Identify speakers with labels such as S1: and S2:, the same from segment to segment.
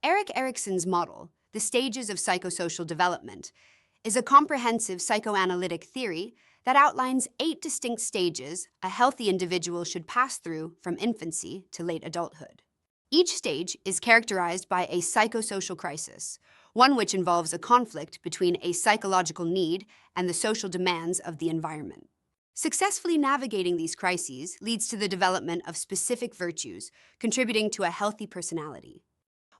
S1: Erikson's model, the stages of psychosocial development, is a comprehensive psychoanalytic theory that outlines 8 distinct stages a healthy individual should pass through from infancy to late adulthood. Each stage is characterized by a psychosocial crisis, one which involves a conflict between a psychological need and the social demands of the environment. Successfully navigating these crises leads to the development of specific virtues, contributing to a healthy personality.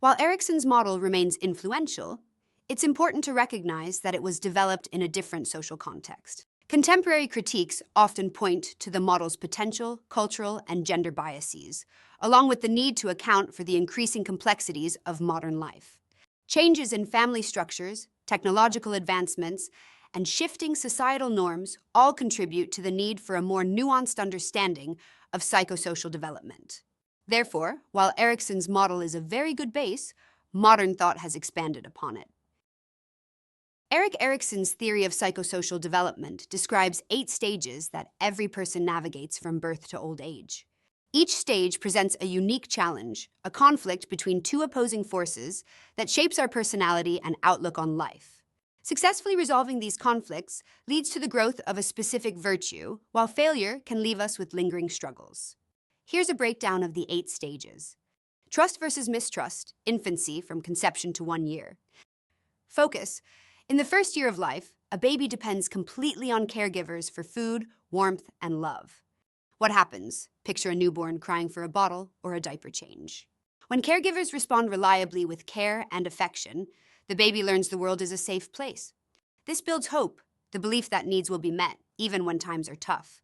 S1: While Erikson's model remains influential, it's important to recognize that it was developed in a different social context. Contemporary critiques often point to the model's potential, cultural, and gender biases, along with the need to account for the increasing complexities of modern life. Changes in family structures, technological advancements, and shifting societal norms all contribute to the need for a more nuanced understanding of psychosocial development. Therefore, while Erikson's model is a very good base, modern thought has expanded upon it. Erikson's theory of psychosocial development describes 8 stages that every person navigates from birth to old age. Each stage presents a unique challenge, a conflict between 2 opposing forces that shapes our personality and outlook on life. Successfully resolving these conflicts leads to the growth of a specific virtue, while failure can leave us with lingering struggles. Here's a breakdown of the 8 stages. Trust versus mistrust, infancy from conception to 1 year. Focus. In the first year of life, a baby depends completely on caregivers for food, warmth, and love. What happens? Picture a newborn crying for a bottle or a diaper change. When caregivers respond reliably with care and affection, the baby learns the world is a safe place. This builds hope, the belief that needs will be met, even when times are tough.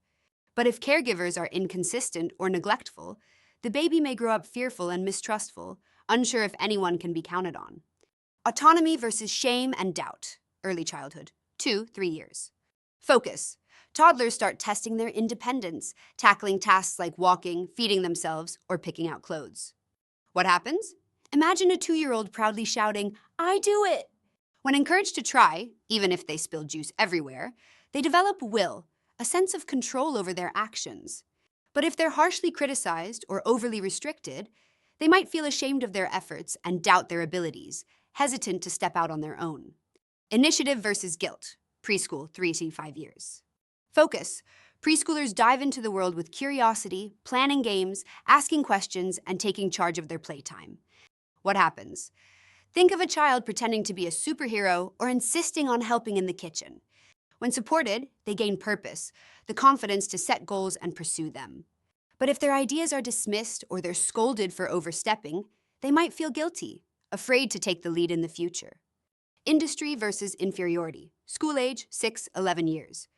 S1: But if caregivers are inconsistent or neglectful, the baby may grow up fearful and mistrustful, unsure if anyone can be counted on. Autonomy versus shame and doubt. Early childhood, 2-3 years. Focus. Toddlers start testing their independence, tackling tasks like walking, feeding themselves, or picking out clothes. What happens? Imagine a 2-year-old proudly shouting, "I do it!" When encouraged to try, even if they spill juice everywhere, they develop will, a sense of control over their actions. But if they're harshly criticized or overly restricted, they might feel ashamed of their efforts and doubt their abilities, hesitant to step out on their own. Initiative versus guilt. Preschool, 3-5 years. Focus. Preschoolers dive into the world with curiosity, planning games, asking questions, and taking charge of their playtime. What happens? Think of a child pretending to be a superhero or insisting on helping in the kitchen. When supported, they gain purpose, the confidence to set goals and pursue them. But if their ideas are dismissed or they're scolded for overstepping, they might feel guilty, afraid to take the lead in the future. Industry versus inferiority. School age, 6-11 years.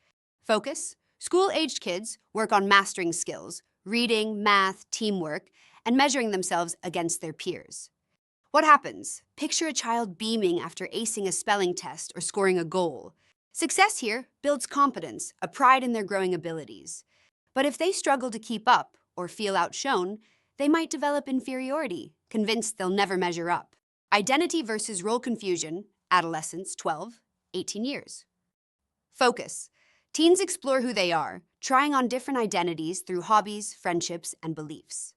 S1: Focus. School-aged kids work on mastering skills, reading, math, teamwork, and measuring themselves against their peers. What happens? Picture a child beaming after acing a spelling test or scoring a goal. Success here builds confidence, a pride in their growing abilities. But if they struggle to keep up or feel outshone, they might develop inferiority, convinced they'll never measure up. Identity versus role confusion, adolescence, 12-18 years. Focus. Teens explore who they are, trying on different identities through hobbies, friendships, and beliefs.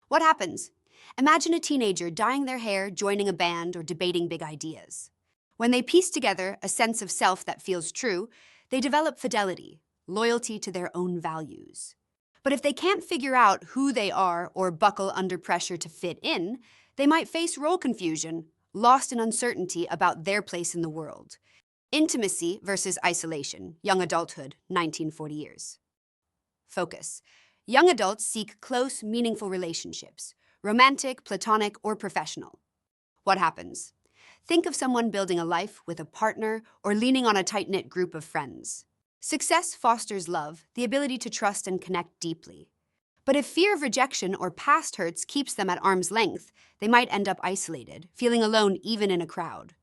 S1: What happens? Imagine a teenager dyeing their hair, joining a band, or debating big ideas. When they piece together a sense of self that feels true, they develop fidelity, loyalty to their own values. But if they can't figure out who they are or buckle under pressure to fit in, they might face role confusion, lost in uncertainty about their place in the world. Intimacy versus isolation, young adulthood, 19-40 years. Focus. Young adults seek close, meaningful relationships, romantic, platonic, or professional. What happens? Think of someone building a life with a partner or leaning on a tight-knit group of friends. Success fosters love, the ability to trust and connect deeply. But if fear of rejection or past hurts keeps them at arm's length, they might end up isolated, feeling alone even in a crowd.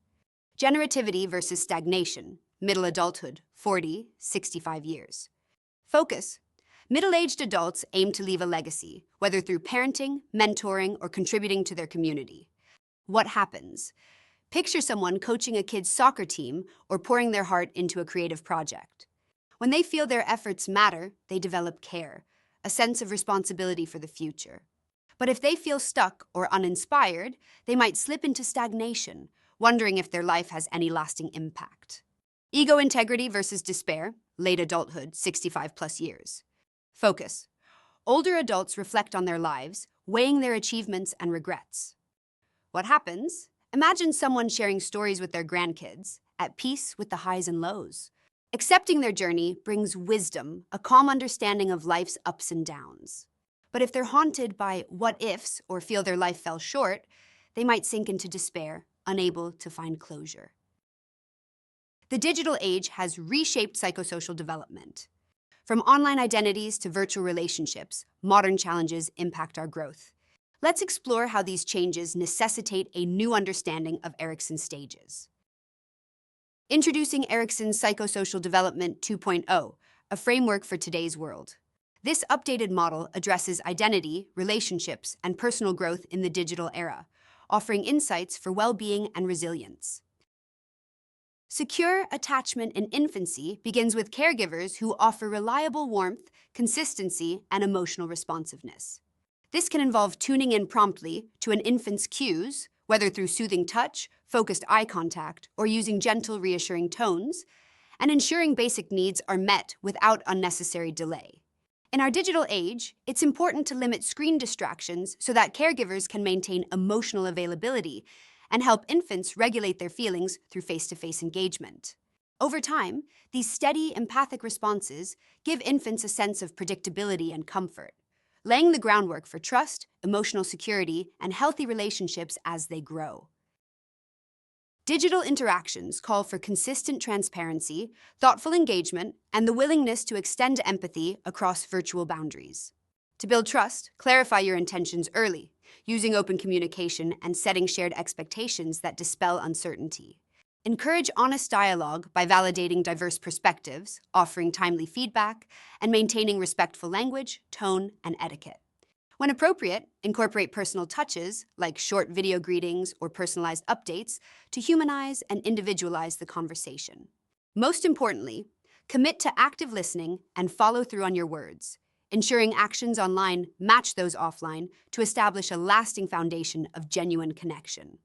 S1: Generativity versus stagnation, middle adulthood, 40-65 years. Focus. Middle-aged adults aim to leave a legacy, whether through parenting, mentoring, or contributing to their community. What happens? Picture someone coaching a kid's soccer team or pouring their heart into a creative project. When they feel their efforts matter, they develop care, a sense of responsibility for the future. But if they feel stuck or uninspired, they might slip into stagnation, wondering if their life has any lasting impact. Ego integrity versus despair, late adulthood, 65 plus years. Focus. Older adults reflect on their lives, weighing their achievements and regrets. What happens? Imagine someone sharing stories with their grandkids, at peace with the highs and lows. Accepting their journey brings wisdom, a calm understanding of life's ups and downs. But if they're haunted by what-ifs or feel their life fell short, they might sink into despair, unable to find closure. The digital age has reshaped psychosocial development. From online identities to virtual relationships, modern challenges impact our growth. Let's explore how these changes necessitate a new understanding of Erikson's stages. Introducing Erikson's Psychosocial Development 2.0, a framework for today's world. This updated model addresses identity, relationships, and personal growth in the digital era, offering insights for well-being and resilience. Secure attachment in infancy begins with caregivers who offer reliable warmth, consistency, and emotional responsiveness. This can involve tuning in promptly to an infant's cues, whether through soothing touch, focused eye contact, or using gentle, reassuring tones, and ensuring basic needs are met without unnecessary delay. In our digital age, it's important to limit screen distractions so that caregivers can maintain emotional availability and help infants regulate their feelings through face-to-face engagement. Over time, these steady, empathic responses give infants a sense of predictability and comfort, laying the groundwork for trust, emotional security, and healthy relationships as they grow. Digital interactions call for consistent transparency, thoughtful engagement, and the willingness to extend empathy across virtual boundaries. To build trust, clarify your intentions early, using open communication and setting shared expectations that dispel uncertainty. Encourage honest dialogue by validating diverse perspectives, offering timely feedback, and maintaining respectful language, tone, and etiquette. When appropriate, incorporate personal touches, like short video greetings or personalized updates, to humanize and individualize the conversation. Most importantly, commit to active listening and follow through on your words, ensuring actions online match those offline to establish a lasting foundation of genuine connection.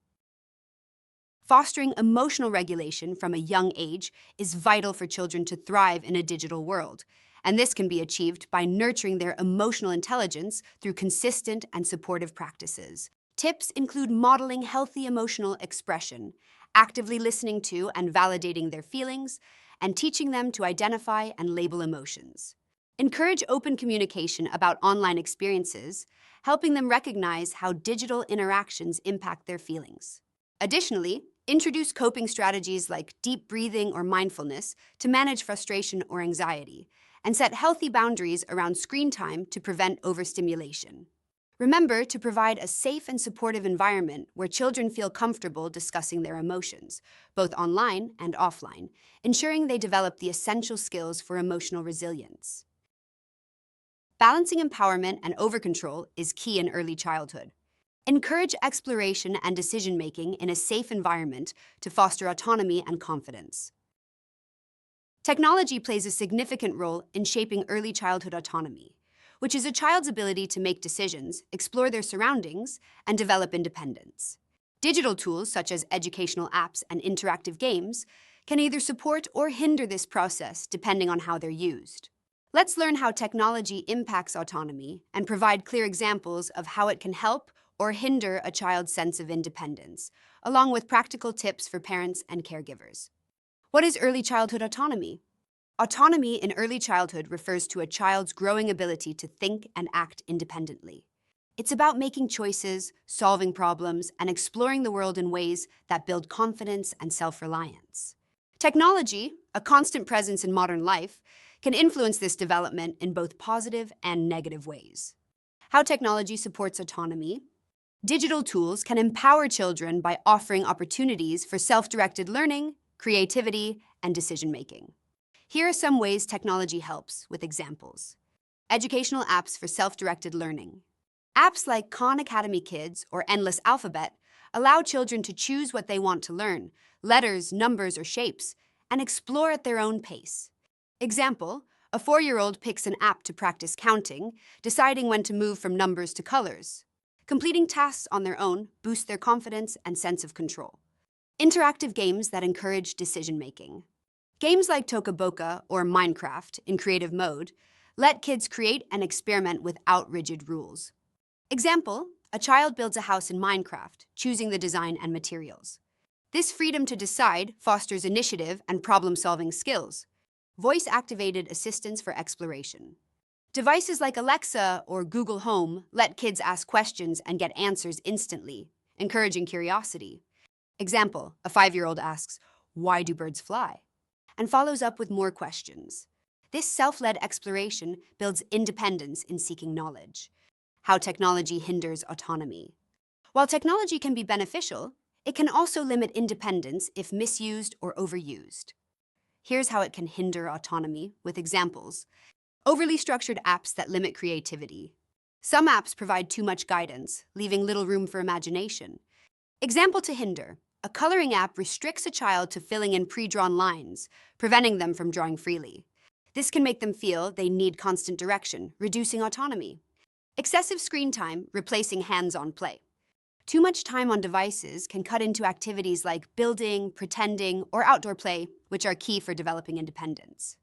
S1: Fostering emotional regulation from a young age is vital for children to thrive in a digital world, and this can be achieved by nurturing their emotional intelligence through consistent and supportive practices. Tips include modeling healthy emotional expression, actively listening to and validating their feelings, and teaching them to identify and label emotions. Encourage open communication about online experiences, helping them recognize how digital interactions impact their feelings. Additionally, introduce coping strategies like deep breathing or mindfulness to manage frustration or anxiety, and set healthy boundaries around screen time to prevent overstimulation. Remember to provide a safe and supportive environment where children feel comfortable discussing their emotions, both online and offline, ensuring they develop the essential skills for emotional resilience. Balancing empowerment and overcontrol is key in early childhood. Encourage exploration and decision-making in a safe environment to foster autonomy and confidence. Technology plays a significant role in shaping early childhood autonomy, which is a child's ability to make decisions, explore their surroundings, and develop independence. Digital tools such as educational apps and interactive games can either support or hinder this process depending on how they're used. Let's learn how technology impacts autonomy and provide clear examples of how it can help or hinder a child's sense of independence, along with practical tips for parents and caregivers. What is early childhood autonomy? Autonomy in early childhood refers to a child's growing ability to think and act independently. It's about making choices, solving problems, and exploring the world in ways that build confidence and self-reliance. Technology, a constant presence in modern life, can influence this development in both positive and negative ways. How technology supports autonomy. Digital tools can empower children by offering opportunities for self-directed learning, creativity, and decision-making. Here are some ways technology helps, with examples. Educational apps for self-directed learning. Apps like Khan Academy Kids or Endless Alphabet allow children to choose what they want to learn, letters, numbers, or shapes, and explore at their own pace. Example, a 4-year-old picks an app to practice counting, deciding when to move from numbers to colors. Completing tasks on their own boosts their confidence and sense of control. Interactive games that encourage decision-making. Games like Toca Boca or Minecraft in creative mode let kids create and experiment without rigid rules. Example, a child builds a house in Minecraft, choosing the design and materials. This freedom to decide fosters initiative and problem-solving skills. Voice-activated assistance for exploration. Devices like Alexa or Google Home let kids ask questions and get answers instantly, encouraging curiosity. Example, a 5-year-old asks, "Why do birds fly?" and follows up with more questions. This self-led exploration builds independence in seeking knowledge. How technology hinders autonomy. While technology can be beneficial, it can also limit independence if misused or overused. Here's how it can hinder autonomy with examples. Overly structured apps that limit creativity. Some apps provide too much guidance, leaving little room for imagination. Example to hinder. A coloring app restricts a child to filling in pre-drawn lines, preventing them from drawing freely. This can make them feel they need constant direction, reducing autonomy. Excessive screen time, replacing hands-on play. Too much time on devices can cut into activities like building, pretending, or outdoor play, which are key for developing independence.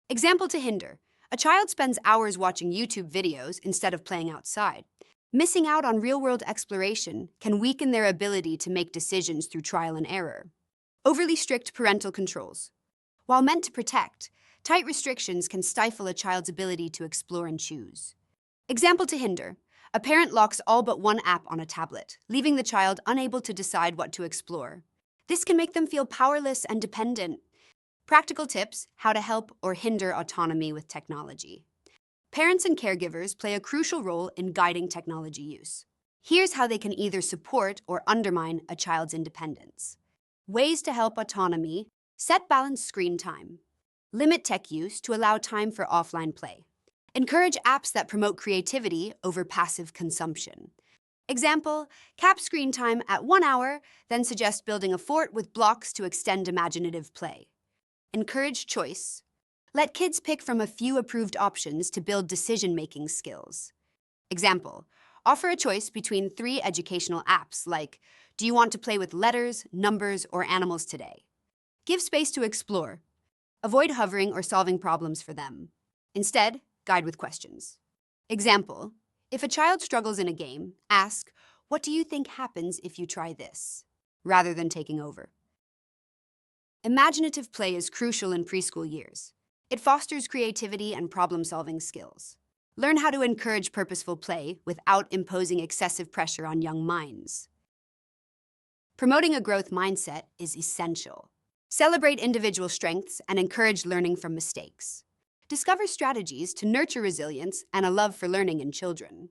S1: Example to hinder. A child spends hours watching YouTube videos instead of playing outside. Missing out on real-world exploration can weaken their ability to make decisions through trial and error. Overly strict parental controls. While meant to protect, tight restrictions can stifle a child's ability to explore and choose. Example to hinder. A parent locks all but one app on a tablet, leaving the child unable to decide what to explore. This can make them feel powerless and dependent. Practical tips: how to help or hinder autonomy with technology. Parents and caregivers play a crucial role in guiding technology use. Here's how they can either support or undermine a child's independence. Ways to help autonomy: set balanced screen time. Limit tech use to allow time for offline play. Encourage apps that promote creativity over passive consumption. Example, cap screen time at 1 hour, then suggest building a fort with blocks to extend imaginative play. Encourage choice. Let kids pick from a few approved options to build decision-making skills. Example, offer a choice between 3 educational apps like, do you want to play with letters, numbers, or animals today? Give space to explore. Avoid hovering or solving problems for them. Instead, guide with questions. Example, if a child struggles in a game, ask, what do you think happens if you try this? Rather than taking over. Imaginative play is crucial in preschool years. It fosters creativity and problem-solving skills. Learn how to encourage purposeful play without imposing excessive pressure on young minds. Promoting a growth mindset is essential. Celebrate individual strengths and encourage learning from mistakes. Discover strategies to nurture resilience and a love for learning in children.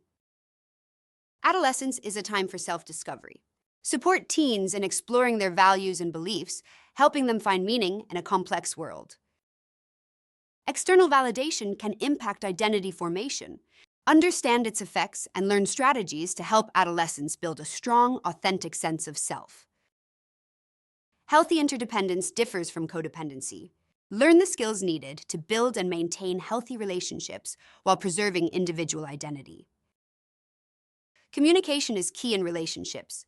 S1: Adolescence is a time for self-discovery. Support teens in exploring their values and beliefs, helping them find meaning in a complex world. External validation can impact identity formation. Understand its effects and learn strategies to help adolescents build a strong, authentic sense of self. Healthy interdependence differs from codependency. Learn the skills needed to build and maintain healthy relationships while preserving individual identity. Communication is key in relationships.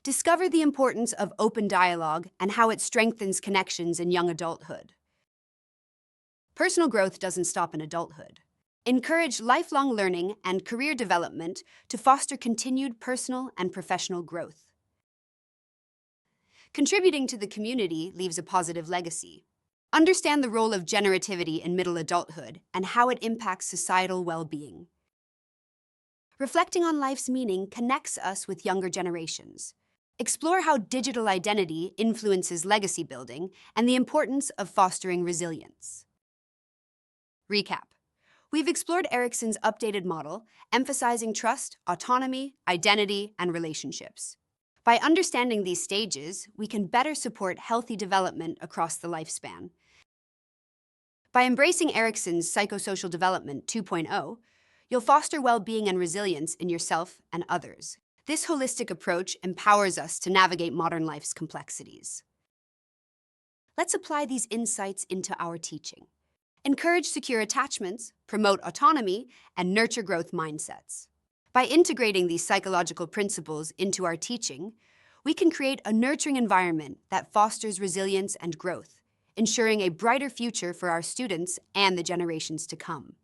S1: Discover the importance of open dialogue and how it strengthens connections in young adulthood. Personal growth doesn't stop in adulthood. Encourage lifelong learning and career development to foster continued personal and professional growth. Contributing to the community leaves a positive legacy. Understand the role of generativity in middle adulthood and how it impacts societal well-being. Reflecting on life's meaning connects us with younger generations. Explore how digital identity influences legacy building and the importance of fostering resilience. Recap. We've explored Erikson's updated model, emphasizing trust, autonomy, identity, and relationships. By understanding these stages, we can better support healthy development across the lifespan. By embracing Erikson's Psychosocial Development 2.0, you'll foster well-being and resilience in yourself and others. This holistic approach empowers us to navigate modern life's complexities. Let's apply these insights into our teaching. Encourage secure attachments, promote autonomy, and nurture growth mindsets. By integrating these psychological principles into our teaching, we can create a nurturing environment that fosters resilience and growth, ensuring a brighter future for our students and the generations to come.